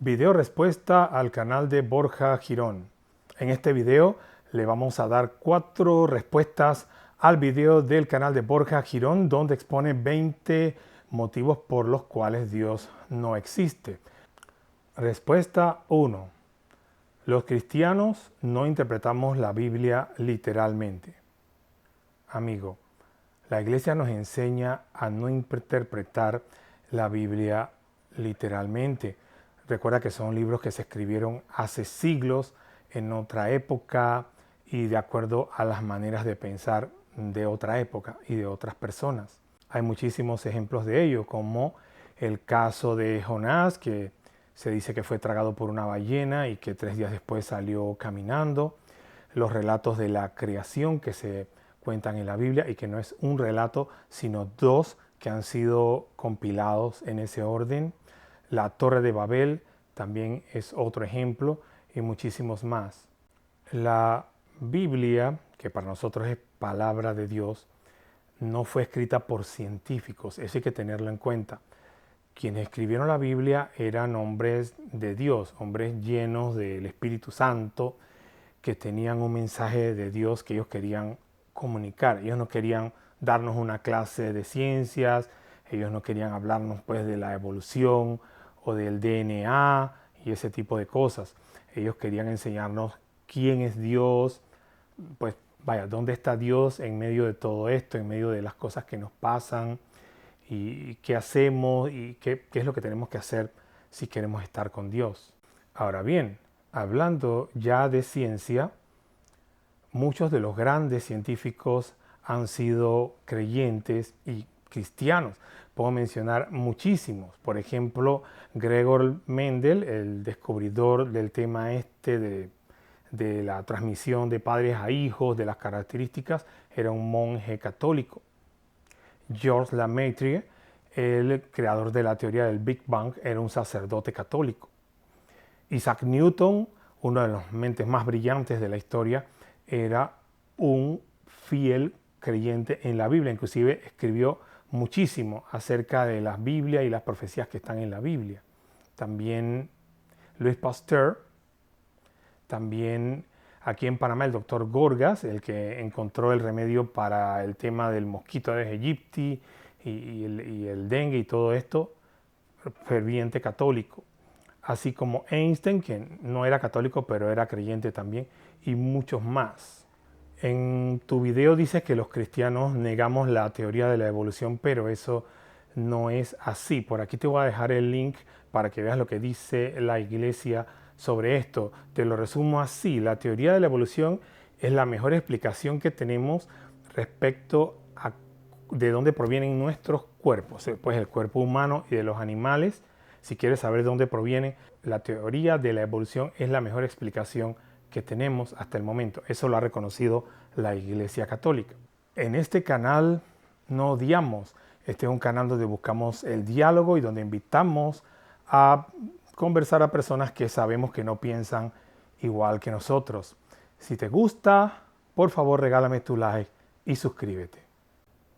Video respuesta al canal de Borja Girón. En este video le vamos a dar 4 respuestas al video del canal de Borja Girón, donde expone 20 motivos por los cuales Dios no existe. Respuesta 1. Los cristianos no interpretamos la Biblia literalmente. Amigo, la Iglesia nos enseña a no interpretar la Biblia literalmente. Recuerda que son libros que se escribieron hace siglos, en otra época y de acuerdo a las maneras de pensar de otra época y de otras personas. Hay muchísimos ejemplos de ello, como el caso de Jonás, que se dice que fue tragado por una ballena y que 3 días después salió caminando. Los relatos de la creación que se cuentan en la Biblia y que no es un relato, sino 2 que han sido compilados en ese orden. La Torre de Babel también es otro ejemplo y muchísimos más. La Biblia, que para nosotros es palabra de Dios, no fue escrita por científicos, eso hay que tenerlo en cuenta. Quienes escribieron la Biblia eran hombres de Dios, hombres llenos del Espíritu Santo, que tenían un mensaje de Dios que ellos querían comunicar. Ellos no querían darnos una clase de ciencias, ellos no querían hablarnos pues de la evolución o del DNA y ese tipo de cosas. Ellos querían enseñarnos quién es Dios, pues vaya, dónde está Dios en medio de todo esto, en medio de las cosas que nos pasan y qué hacemos y qué es lo que tenemos que hacer si queremos estar con Dios. Ahora bien, hablando ya de ciencia, muchos de los grandes científicos han sido creyentes y cristianos. Puedo mencionar muchísimos. Por ejemplo, Gregor Mendel, el descubridor del tema de la transmisión de padres a hijos, de las características, era un monje católico. Georges Lemaitre, el creador de la teoría del Big Bang, era un sacerdote católico. Isaac Newton, uno de los mentes más brillantes de la historia, era un fiel creyente en la Biblia. Inclusive escribió muchísimo acerca de la Biblia y las profecías que están en la Biblia. También Louis Pasteur, también aquí en Panamá el doctor Gorgas, el que encontró el remedio para el tema del mosquito Aedes aegypti y el dengue y todo esto, ferviente católico. Así como Einstein, que no era católico pero era creyente también, y muchos más. En tu video dices que los cristianos negamos la teoría de la evolución, pero eso no es así. Por aquí te voy a dejar el link para que veas lo que dice la Iglesia sobre esto. Te lo resumo así: la teoría de la evolución es la mejor explicación que tenemos respecto a de dónde provienen nuestros cuerpos, pues el cuerpo humano y de los animales. Si quieres saber de dónde proviene, la teoría de la evolución es la mejor explicación que tenemos hasta el momento. Eso lo ha reconocido la Iglesia Católica. En este canal no odiamos. Este es un canal donde buscamos el diálogo y donde invitamos a conversar a personas que sabemos que no piensan igual que nosotros. Si te gusta, por favor regálame tu like y suscríbete.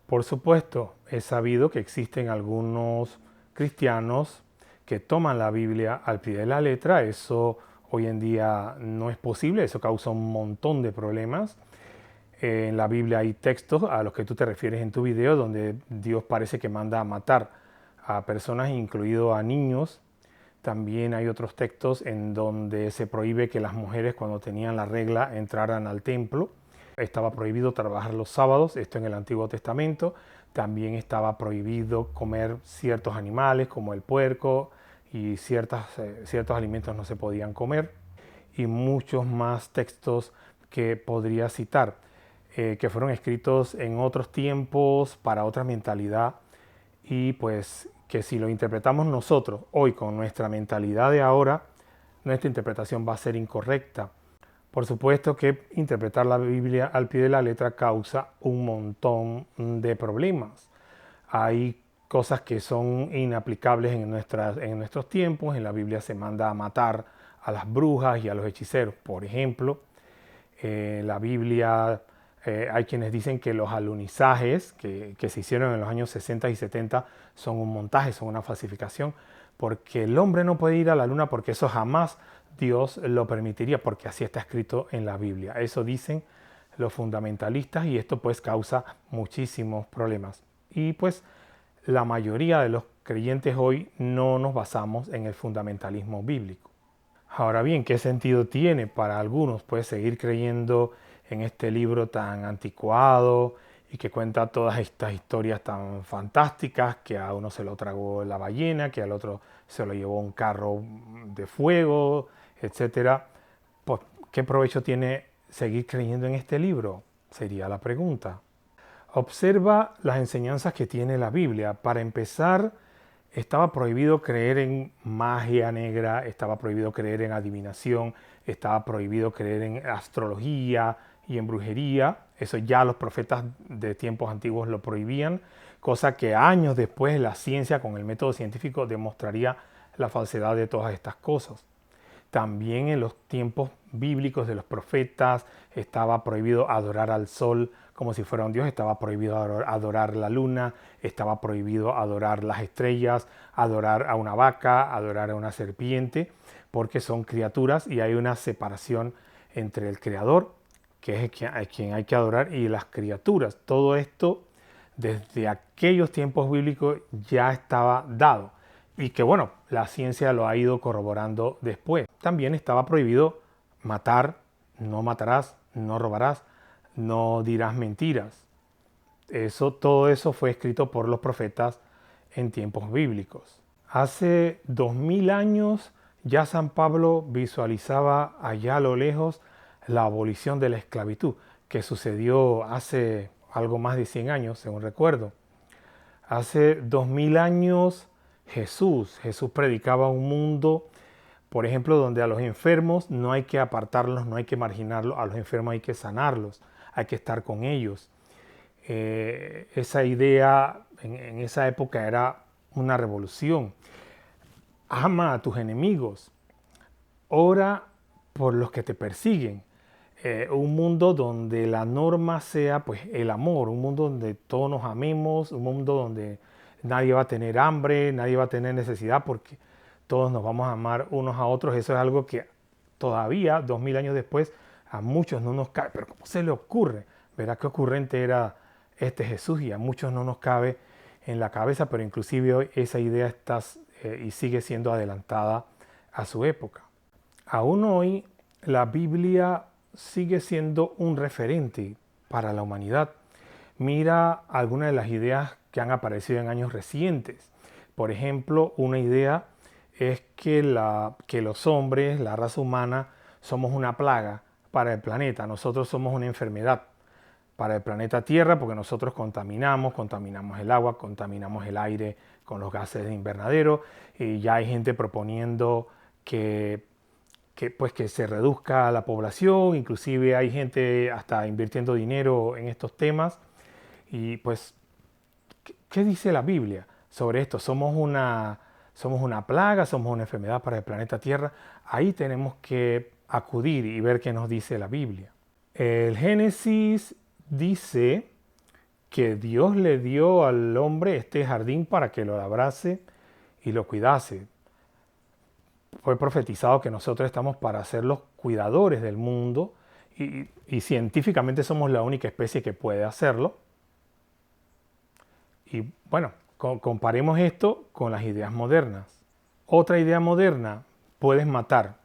Por supuesto, he sabido que existen algunos cristianos que toman la Biblia al pie de la letra. Eso hoy en día no es posible, eso causa un montón de problemas. En la Biblia hay textos a los que tú te refieres en tu video donde Dios parece que manda a matar a personas, incluido a niños. También hay otros textos en donde se prohíbe que las mujeres cuando tenían la regla entraran al templo. Estaba prohibido trabajar los sábados, esto en el Antiguo Testamento. También estaba prohibido comer ciertos animales como el puerco y ciertos alimentos no se podían comer. Y muchos más textos que podría citar, que fueron escritos en otros tiempos para otra mentalidad y pues que si lo interpretamos nosotros hoy con nuestra mentalidad de ahora, nuestra interpretación va a ser incorrecta. Por supuesto que interpretar la Biblia al pie de la letra causa un montón de problemas. Hay cosas que son inaplicables en nuestros tiempos. En la Biblia se manda a matar a las brujas y a los hechiceros. Por ejemplo, la Biblia, hay quienes dicen que los alunizajes que se hicieron en los años 60 y 70 son un montaje, son una falsificación. porque el hombre no puede ir a la luna porque eso jamás Dios lo permitiría, porque así está escrito en la Biblia. Eso dicen los fundamentalistas y esto pues causa muchísimos problemas. Y pues la mayoría de los creyentes hoy no nos basamos en el fundamentalismo bíblico. Ahora bien, ¿qué sentido tiene para algunos pues seguir creyendo en este libro tan anticuado y que cuenta todas estas historias tan fantásticas, que a uno se lo tragó la ballena, que al otro se lo llevó un carro de fuego, etcétera? Pues, ¿qué provecho tiene seguir creyendo en este libro? Sería la pregunta. Observa las enseñanzas que tiene la Biblia. Para empezar, estaba prohibido creer en magia negra, estaba prohibido creer en adivinación, estaba prohibido creer en astrología y en brujería. Eso ya los profetas de tiempos antiguos lo prohibían, cosa que años después la ciencia con el método científico demostraría la falsedad de todas estas cosas. También en los tiempos bíblicos de los profetas estaba prohibido adorar al sol como si fuera un dios, estaba prohibido adorar la luna, estaba prohibido adorar las estrellas, adorar a una vaca, adorar a una serpiente, porque son criaturas y hay una separación entre el creador, que es a quien hay que adorar, y las criaturas. Todo esto desde aquellos tiempos bíblicos ya estaba dado y que bueno, la ciencia lo ha ido corroborando después. También estaba prohibido matar, no matarás, no robarás, no dirás mentiras. Todo eso fue escrito por los profetas en tiempos bíblicos. Hace 2000 años ya San Pablo visualizaba allá a lo lejos la abolición de la esclavitud, que sucedió hace algo más de 100 años, según recuerdo. Hace 2000 años Jesús predicaba un mundo, por ejemplo, donde a los enfermos no hay que apartarlos, no hay que marginarlos, a los enfermos hay que sanarlos, hay que estar con ellos. Esa idea en esa época era una revolución. Ama a tus enemigos, ora por los que te persiguen. Un mundo donde la norma sea pues el amor, un mundo donde todos nos amemos, un mundo donde nadie va a tener hambre, nadie va a tener necesidad porque todos nos vamos a amar unos a otros. Eso es algo que todavía, 2000 años después, a muchos no nos cabe. Pero ¿cómo se le ocurre? Verá qué ocurrente era este Jesús y a muchos no nos cabe en la cabeza, pero inclusive hoy esa idea está y sigue siendo adelantada a su época. Aún hoy la Biblia sigue siendo un referente para la humanidad. Mira algunas de las ideas que han aparecido en años recientes. Por ejemplo, una idea es que los hombres, la raza humana, somos una plaga para el planeta. Nosotros somos una enfermedad para el planeta Tierra porque nosotros contaminamos el agua, contaminamos el aire con los gases de invernadero y ya hay gente proponiendo que se reduzca la población, inclusive hay gente hasta invirtiendo dinero en estos temas. Y pues, ¿qué dice la Biblia sobre esto? ¿Somos una plaga? ¿Somos una enfermedad para el planeta Tierra? Ahí tenemos que acudir y ver qué nos dice la Biblia. El Génesis dice que Dios le dio al hombre este jardín para que lo labrase y lo cuidase. Fue profetizado que nosotros estamos para ser los cuidadores del mundo y científicamente somos la única especie que puede hacerlo. Y bueno, comparemos esto con las ideas modernas. Otra idea moderna, puedes matar.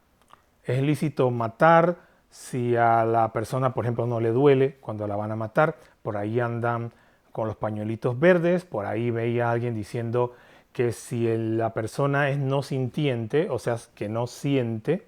Es lícito matar si a la persona, por ejemplo, no le duele cuando la van a matar. Por ahí andan con los pañuelitos verdes, por ahí veía a alguien diciendo que si la persona es no sintiente, o sea, que no siente,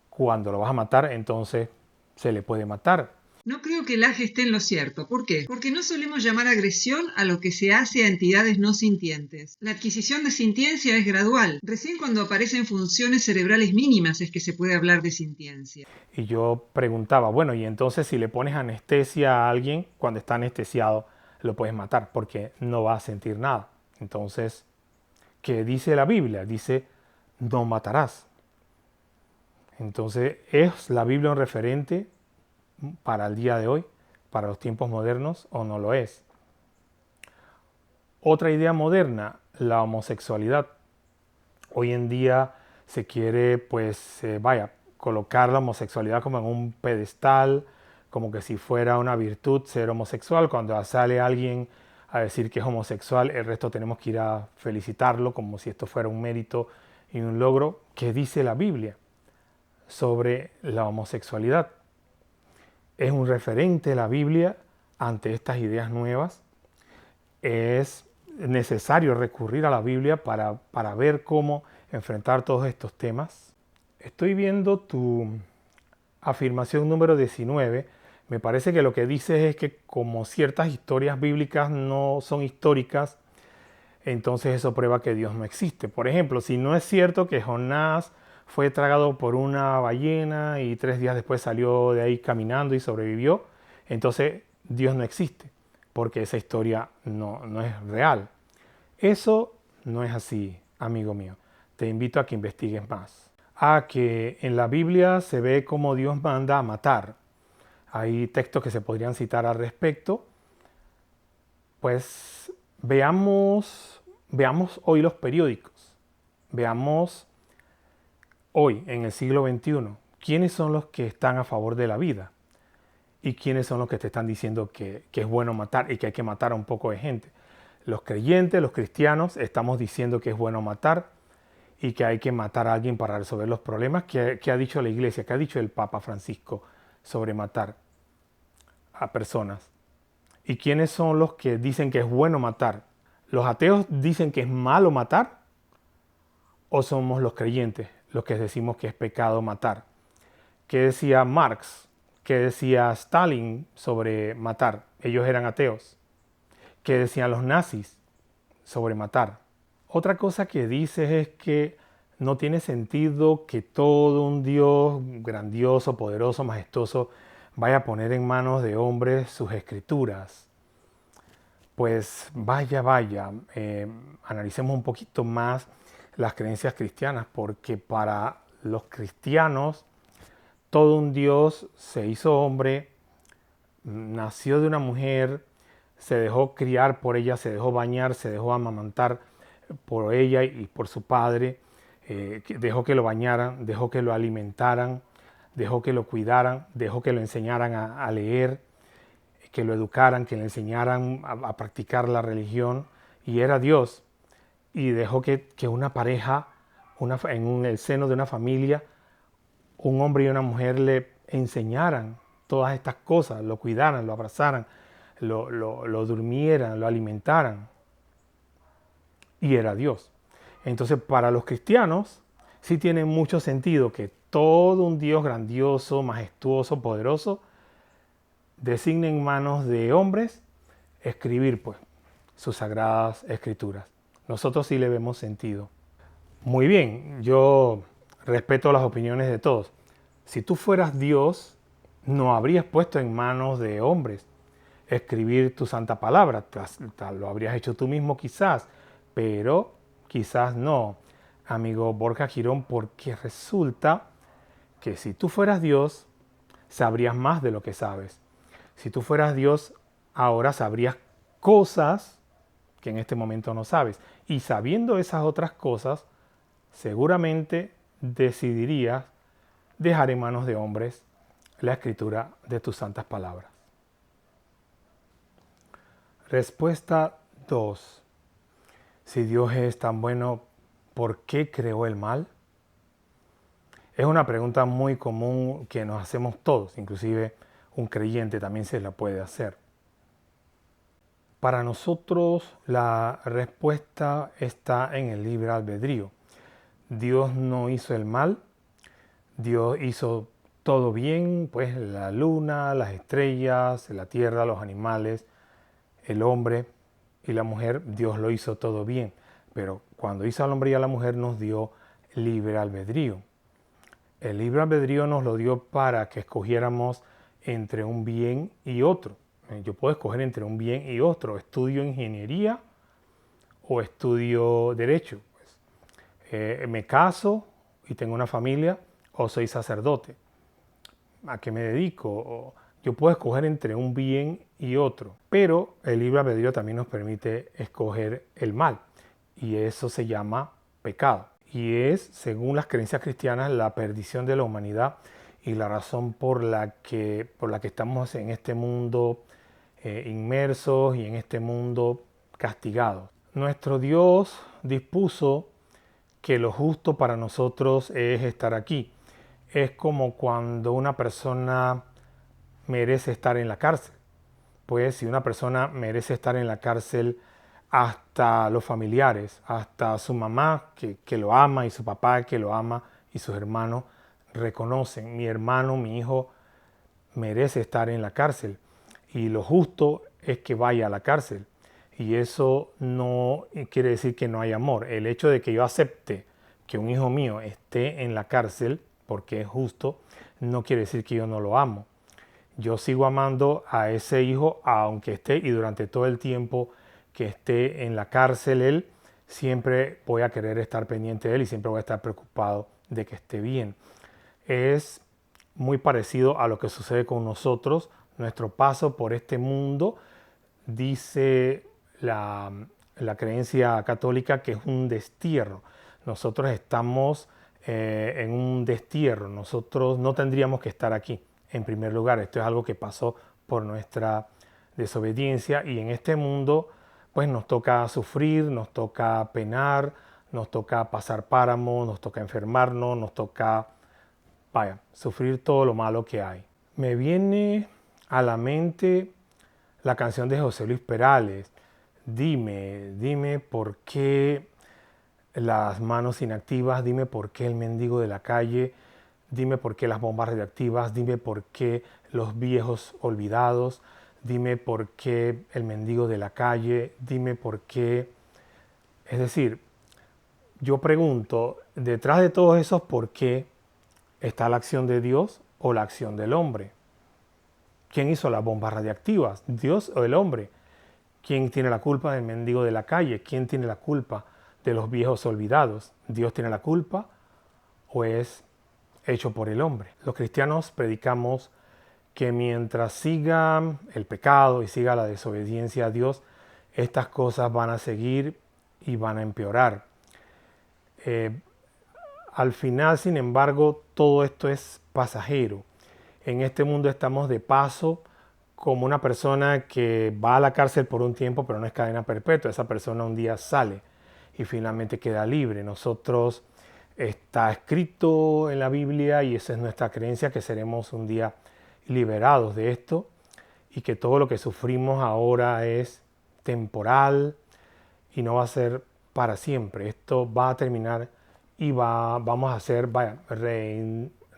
cuando lo vas a matar, entonces se le puede matar. No creo que Laje esté en lo cierto. ¿Por qué? Porque no solemos llamar agresión a lo que se hace a entidades no sintientes. La adquisición de sintiencia es gradual. Recién cuando aparecen funciones cerebrales mínimas es que se puede hablar de sintiencia. Y yo preguntaba, bueno, y entonces si le pones anestesia a alguien, cuando está anestesiado, lo puedes matar porque no va a sentir nada. Entonces, ¿qué dice la Biblia? Dice, no matarás. Entonces, ¿es la Biblia un referente para el día de hoy, para los tiempos modernos, o no lo es? Otra idea moderna, la homosexualidad. Hoy en día se quiere, pues, colocar la homosexualidad como en un pedestal, como que si fuera una virtud ser homosexual. Cuando sale alguien a decir que es homosexual, el resto tenemos que ir a felicitarlo como si esto fuera un mérito y un logro. ¿Qué dice la Biblia sobre la homosexualidad? Es un referente la Biblia ante estas ideas nuevas. Es necesario recurrir a la Biblia para ver cómo enfrentar todos estos temas. Estoy viendo tu afirmación número 19. Me parece que lo que dices es que como ciertas historias bíblicas no son históricas, entonces eso prueba que Dios no existe. Por ejemplo, si no es cierto que Jonás fue tragado por una ballena y 3 días después salió de ahí caminando y sobrevivió, entonces Dios no existe, porque esa historia no es real. Eso no es así, amigo mío. Te invito a que investigues más. A que en la Biblia se ve cómo Dios manda a matar. Hay textos que se podrían citar al respecto. Pues veamos hoy los periódicos. Veamos hoy, en el siglo XXI, quiénes son los que están a favor de la vida y quiénes son los que te están diciendo que es bueno matar y que hay que matar a un poco de gente. Los creyentes, los cristianos, estamos diciendo que es bueno matar y que hay que matar a alguien para resolver los problemas. ¿Qué ha dicho la Iglesia? ¿Qué ha dicho el Papa Francisco sobre matar a personas? ¿Y quiénes son los que dicen que es bueno matar? ¿Los ateos dicen que es malo matar? ¿O somos los creyentes los que decimos que es pecado matar? ¿Qué decía Marx? ¿Qué decía Stalin sobre matar? Ellos eran ateos. ¿Qué decían los nazis sobre matar? Otra cosa que dices es que no tiene sentido que todo un Dios grandioso, poderoso, majestuoso vaya a poner en manos de hombres sus escrituras. Pues vaya, analicemos un poquito más las creencias cristianas, porque para los cristianos todo un Dios se hizo hombre, nació de una mujer, se dejó criar por ella, se dejó bañar, se dejó amamantar por ella y por su padre, dejó que lo bañaran, dejó que lo alimentaran, dejó que lo cuidaran, dejó que lo enseñaran a leer, que lo educaran, que le enseñaran a practicar la religión, y era Dios. Y dejó que una pareja, en el seno de una familia, un hombre y una mujer le enseñaran todas estas cosas, lo cuidaran, lo abrazaran, lo durmieran, lo alimentaran. Y era Dios. Entonces, para los cristianos, sí tiene mucho sentido que todo un Dios grandioso, majestuoso, poderoso, designe en manos de hombres escribir, pues, sus sagradas escrituras. Nosotros sí le vemos sentido. Muy bien, yo respeto las opiniones de todos. Si tú fueras Dios, no habrías puesto en manos de hombres escribir tu santa palabra. Lo habrías hecho tú mismo quizás, pero quizás no, amigo Borja Girón, porque resulta que si tú fueras Dios, sabrías más de lo que sabes. Si tú fueras Dios, ahora sabrías cosas que en este momento no sabes. Y sabiendo esas otras cosas, seguramente decidirías dejar en manos de hombres la escritura de tus santas palabras. Respuesta 2. Si Dios es tan bueno, ¿por qué creó el mal? Es una pregunta muy común que nos hacemos todos, inclusive un creyente también se la puede hacer. Para nosotros la respuesta está en el libre albedrío. Dios no hizo el mal, Dios hizo todo bien, pues la luna, las estrellas, la tierra, los animales, el hombre y la mujer, Dios lo hizo todo bien. Pero cuando hizo al hombre y a la mujer nos dio libre albedrío. El libre albedrío nos lo dio para que escogiéramos entre un bien y otro. Yo puedo escoger entre un bien y otro. Estudio ingeniería o estudio derecho. Me caso y tengo una familia o soy sacerdote. ¿A qué me dedico? Yo puedo escoger entre un bien y otro. Pero el libre albedrío también nos permite escoger el mal. Y eso se llama pecado. y es, según las creencias cristianas, la perdición de la humanidad y la razón por la que estamos en este mundo inmersos y en este mundo castigados. Nuestro Dios dispuso que lo justo para nosotros es estar aquí. Es como cuando una persona merece estar en la cárcel. Pues si una persona merece estar en la cárcel, hasta los familiares, hasta su mamá que lo ama y su papá que lo ama y sus hermanos reconocen, mi hermano, mi hijo merece estar en la cárcel y lo justo es que vaya a la cárcel. Y eso no quiere decir que no hay amor. El hecho de que yo acepte que un hijo mío esté en la cárcel porque es justo, no quiere decir que yo no lo amo. Yo sigo amando a ese hijo aunque esté y durante todo el tiempo que esté en la cárcel él, siempre voy a querer estar pendiente de él y siempre voy a estar preocupado de que esté bien. Es muy parecido a lo que sucede con nosotros. Nuestro paso por este mundo, dice la creencia católica, que es un destierro. Nosotros estamos en un destierro. Nosotros no tendríamos que estar aquí. En primer lugar, esto es algo que pasó por nuestra desobediencia y en este mundo pues nos toca sufrir, nos toca penar, nos toca pasar páramo, nos toca enfermarnos, nos toca, sufrir todo lo malo que hay. Me viene a la mente la canción de José Luis Perales, Dime por qué las manos inactivas, dime por qué el mendigo de la calle, dime por qué las bombas radioactivas, dime por qué los viejos olvidados, dime por qué el mendigo de la calle, dime por qué. Es decir, yo pregunto, detrás de todos esos por qué está la acción de Dios o la acción del hombre. ¿Quién hizo las bombas radiactivas? ¿Dios o el hombre? ¿Quién tiene la culpa del mendigo de la calle? ¿Quién tiene la culpa de los viejos olvidados? ¿Dios tiene la culpa o es hecho por el hombre? Los cristianos predicamos que mientras siga el pecado y siga la desobediencia a Dios, estas cosas van a seguir y van a empeorar. Al final, sin embargo, todo esto es pasajero. En este mundo estamos de paso, como una persona que va a la cárcel por un tiempo, pero no es cadena perpetua. Esa persona un día sale y finalmente queda libre. Nosotros, está escrito en la Biblia y esa es nuestra creencia, que seremos un día liberados de esto y que todo lo que sufrimos ahora es temporal y no va a ser para siempre. Esto va a terminar y vamos a ser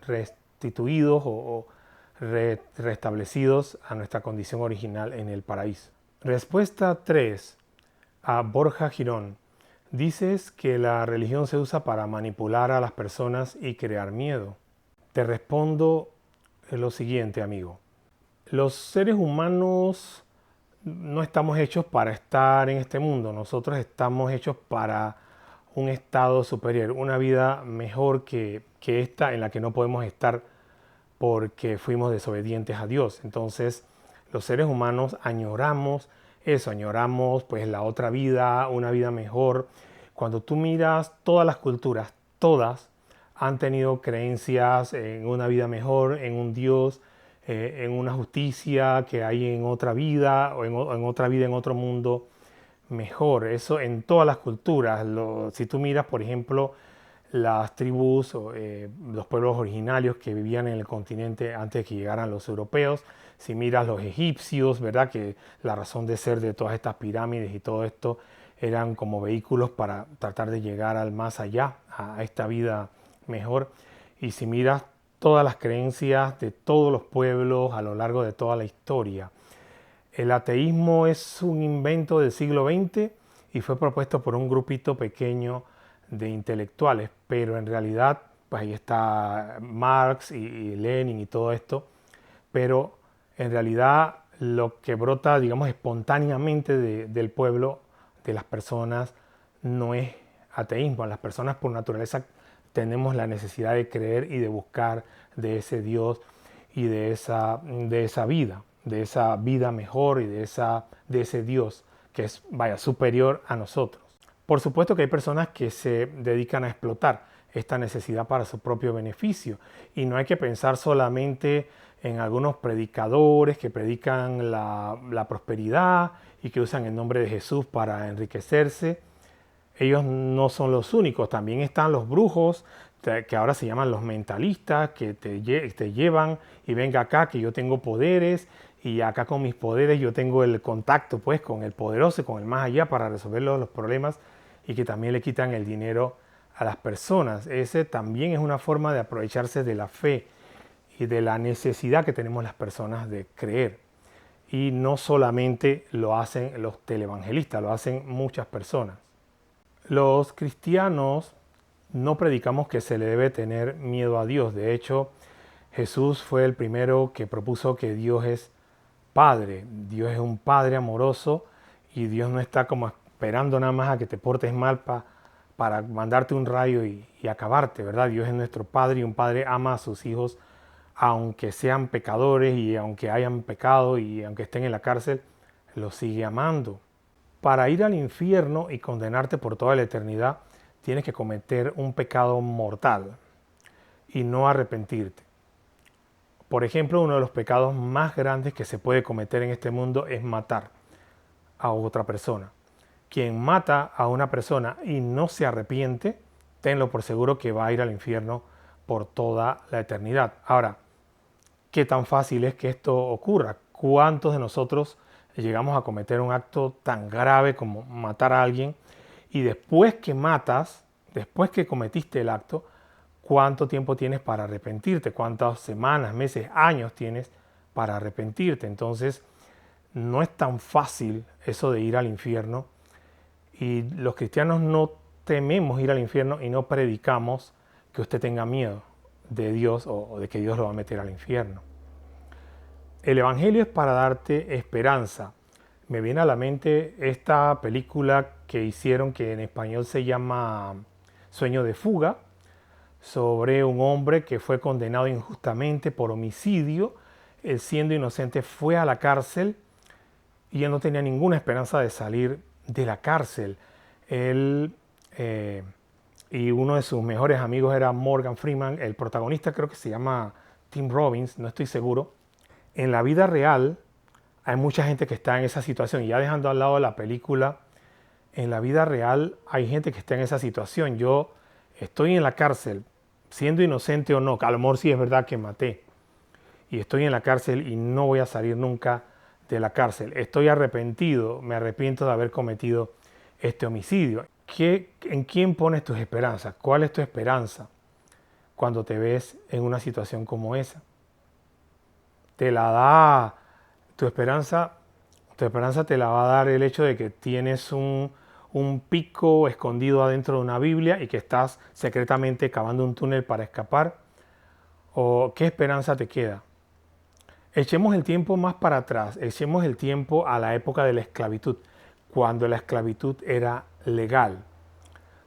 restituidos o restablecidos a nuestra condición original en el paraíso. Respuesta 3 a Borja Girón. Dices que la religión se usa para manipular a las personas y crear miedo. Te respondo lo siguiente, amigo. Los seres humanos no estamos hechos para estar en este mundo. Nosotros estamos hechos para un estado superior, una vida mejor que esta en la que no podemos estar porque fuimos desobedientes a Dios. Entonces, los seres humanos añoramos eso, añoramos pues la otra vida, una vida mejor. Cuando tú miras todas las culturas, todas han tenido creencias en una vida mejor, en un Dios, en una justicia que hay en otra vida o en otra vida, en otro mundo mejor. Eso en todas las culturas. Si tú miras, por ejemplo, las tribus o los pueblos originarios que vivían en el continente antes de que llegaran los europeos, si miras los egipcios, ¿verdad? Que la razón de ser de todas estas pirámides y todo esto eran como vehículos para tratar de llegar al más allá, a esta vida mejor. Y si miras todas las creencias de todos los pueblos a lo largo de toda la historia, el ateísmo es un invento del siglo XX y fue propuesto por un grupito pequeño de intelectuales, pero en realidad pues ahí está Marx y Lenin y todo esto, pero en realidad lo que brota, digamos, espontáneamente del pueblo, de las personas, no es ateísmo. Las personas por naturaleza tenemos la necesidad de creer y de buscar de ese Dios y de esa vida mejor y de ese Dios que es, superior a nosotros. Por supuesto que hay personas que se dedican a explotar esta necesidad para su propio beneficio y no hay que pensar solamente en algunos predicadores que predican la prosperidad y que usan el nombre de Jesús para enriquecerse. Ellos no son los únicos, también están los brujos, que ahora se llaman los mentalistas, que te llevan y venga acá que yo tengo poderes y acá con mis poderes yo tengo el contacto pues con el poderoso, con el más allá para resolver los problemas y que también le quitan el dinero a las personas. Ese también es una forma de aprovecharse de la fe y de la necesidad que tenemos las personas de creer. Y no solamente lo hacen los televangelistas, lo hacen muchas personas. Los cristianos no predicamos que se le debe tener miedo a Dios. De hecho, Jesús fue el primero que propuso que Dios es Padre. Dios es un Padre amoroso y Dios no está como esperando nada más a que te portes mal para mandarte un rayo y acabarte, ¿verdad? Dios es nuestro Padre y un Padre ama a sus hijos aunque sean pecadores y aunque hayan pecado y aunque estén en la cárcel, los sigue amando. Para ir al infierno y condenarte por toda la eternidad, tienes que cometer un pecado mortal y no arrepentirte. Por ejemplo, uno de los pecados más grandes que se puede cometer en este mundo es matar a otra persona. Quien mata a una persona y no se arrepiente, tenlo por seguro que va a ir al infierno por toda la eternidad. Ahora, ¿qué tan fácil es que esto ocurra? ¿Cuántos de nosotros llegamos a cometer un acto tan grave como matar a alguien y después que matas, después que cometiste el acto, cuánto tiempo tienes para arrepentirte? ¿Cuántas semanas, meses, años tienes para arrepentirte? Entonces, no es tan fácil eso de ir al infierno y los cristianos no tememos ir al infierno y no predicamos que usted tenga miedo de Dios o de que Dios lo va a meter al infierno. El Evangelio es para darte esperanza. Me viene a la mente esta película que hicieron que en español se llama Sueño de fuga, sobre un hombre que fue condenado injustamente por homicidio. Él, siendo inocente, fue a la cárcel y él no tenía ninguna esperanza de salir de la cárcel. Él y uno de sus mejores amigos era Morgan Freeman. El protagonista creo que se llama Tim Robbins, no estoy seguro. En la vida real hay mucha gente que está en esa situación. Y ya dejando al lado la película, en la vida real hay gente que está en esa situación. Yo estoy en la cárcel, siendo inocente o no, que a lo mejor sí es verdad que maté. Y estoy en la cárcel y no voy a salir nunca de la cárcel. Estoy arrepentido, me arrepiento de haber cometido este homicidio. ¿En quién pones tus esperanzas? ¿Cuál es tu esperanza cuando te ves en una situación como esa? Te la da tu esperanza te la va a dar el hecho de que tienes un pico escondido adentro de una Biblia y que estás secretamente cavando un túnel para escapar. ¿O qué esperanza te queda? Echemos el tiempo más para atrás, echemos el tiempo a la época de la esclavitud, cuando la esclavitud era legal.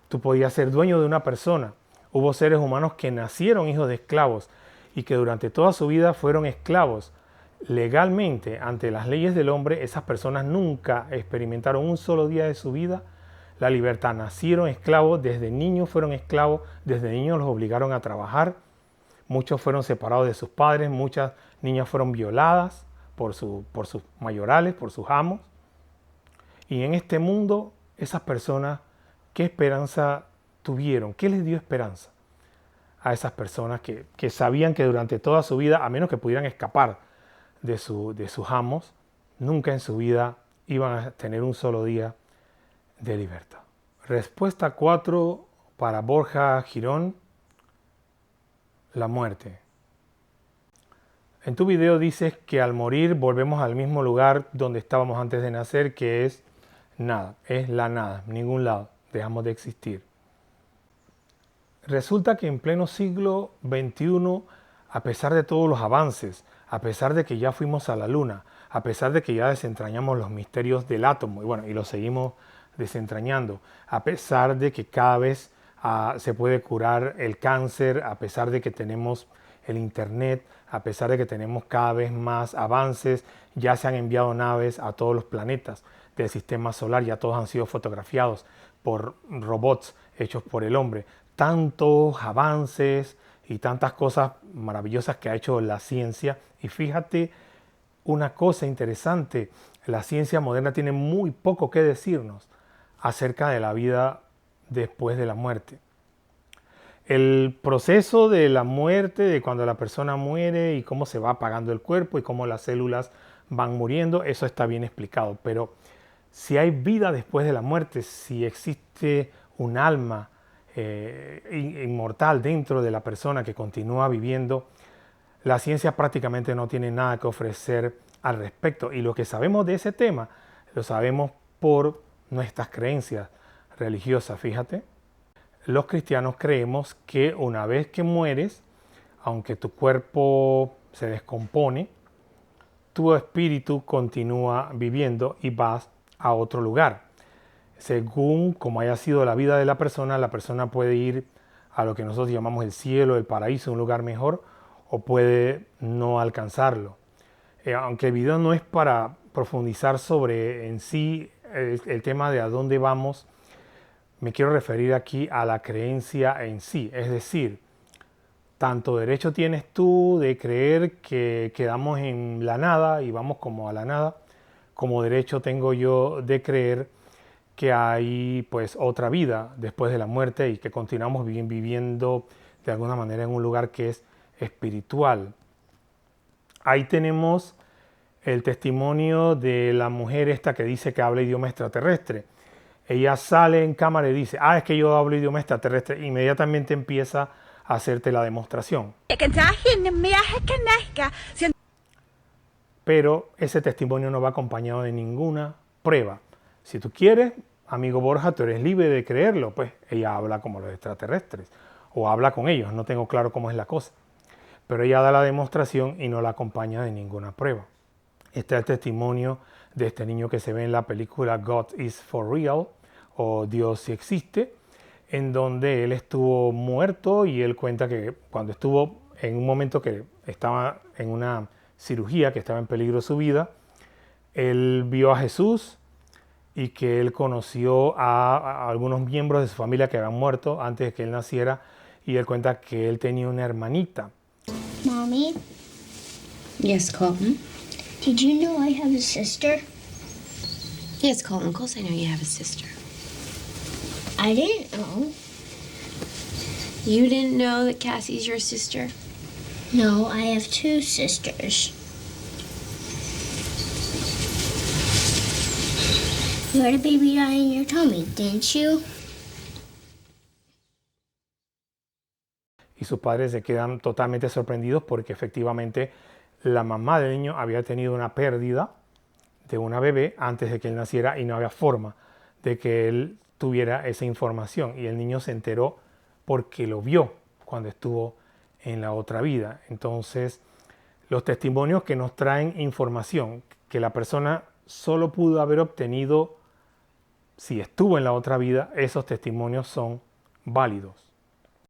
Tú podías ser dueño de una persona. Hubo seres humanos que nacieron hijos de esclavos y que durante toda su vida fueron esclavos. Legalmente, ante las leyes del hombre, esas personas nunca experimentaron un solo día de su vida la libertad. Nacieron esclavos, desde niños fueron esclavos, desde niños los obligaron a trabajar. Muchos fueron separados de sus padres, muchas niñas fueron violadas por sus mayorales, por sus amos. Y en este mundo, esas personas, ¿qué esperanza tuvieron? ¿Qué les dio esperanza a esas personas que sabían que durante toda su vida, a menos que pudieran escapar de sus amos, nunca en su vida iban a tener un solo día de libertad? Respuesta 4 para Borja Girón: la muerte. En tu video dices que al morir volvemos al mismo lugar donde estábamos antes de nacer, que es nada, es la nada, ningún lado, dejamos de existir. Resulta que en pleno siglo XXI, a pesar de todos los avances, a pesar de que ya fuimos a la luna, a pesar de que ya desentrañamos los misterios del átomo, y lo seguimos desentrañando, a pesar de que cada vez se puede curar el cáncer, a pesar de que tenemos el internet, a pesar de que tenemos cada vez más avances, ya se han enviado naves a todos los planetas. del sistema solar ya todos han sido fotografiados por robots hechos por el hombre. Tantos avances y tantas cosas maravillosas que ha hecho la ciencia. Y fíjate una cosa interesante, la ciencia moderna tiene muy poco que decirnos acerca de la vida después de la muerte. El proceso de la muerte, de cuando la persona muere y cómo se va apagando el cuerpo y cómo las células van muriendo, eso está bien explicado. Pero si hay vida después de la muerte, si existe un alma inmortal dentro de la persona que continúa viviendo, la ciencia prácticamente no tiene nada que ofrecer al respecto. Y lo que sabemos de ese tema, lo sabemos por nuestras creencias religiosas, fíjate. Los cristianos creemos que una vez que mueres, aunque tu cuerpo se descompone, tu espíritu continúa viviendo y vas a otro lugar. Según como haya sido la vida de la persona puede ir a lo que nosotros llamamos el cielo, el paraíso, un lugar mejor, o puede no alcanzarlo. Aunque el video no es para profundizar sobre en sí el tema de a dónde vamos, me quiero referir aquí a la creencia en sí. Es decir, tanto derecho tienes tú de creer que quedamos en la nada y vamos como a la nada, como derecho tengo yo de creer que hay pues otra vida después de la muerte y que continuamos viviendo de alguna manera en un lugar que es espiritual. Ahí tenemos el testimonio de la mujer esta que dice que habla idioma extraterrestre. Ella sale en cámara y dice, es que yo hablo idioma extraterrestre. Inmediatamente empieza a hacerte la demostración. Pero ese testimonio no va acompañado de ninguna prueba. Si tú quieres, amigo Borja, tú eres libre de creerlo, pues ella habla como los extraterrestres o habla con ellos, no tengo claro cómo es la cosa. Pero ella da la demostración y no la acompaña de ninguna prueba. Este es el testimonio de este niño que se ve en la película God is for Real o Dios sí existe, en donde él estuvo muerto y él cuenta que cuando estuvo en un momento que estaba en una cirugía, que estaba en peligro su vida, él vio a Jesús y que él conoció a algunos miembros de su familia que habían muerto antes de que él naciera, y él cuenta que él tenía una hermanita. Mommy? Yes, Colton? Did you know I have a sister? Yes, Colton, of course I know you have a sister. I didn't know. You didn't know that Cassie's your sister? No, I have two sisters. You had a baby die in your tummy, didn't you? Y sus padres se quedan totalmente sorprendidos porque efectivamente la mamá del niño había tenido una pérdida de una bebé antes de que él naciera y no había forma de que él tuviera esa información. Y el niño se enteró porque lo vio cuando estuvo en la otra vida. Entonces, los testimonios que nos traen información que la persona solo pudo haber obtenido si estuvo en la otra vida, esos testimonios son válidos.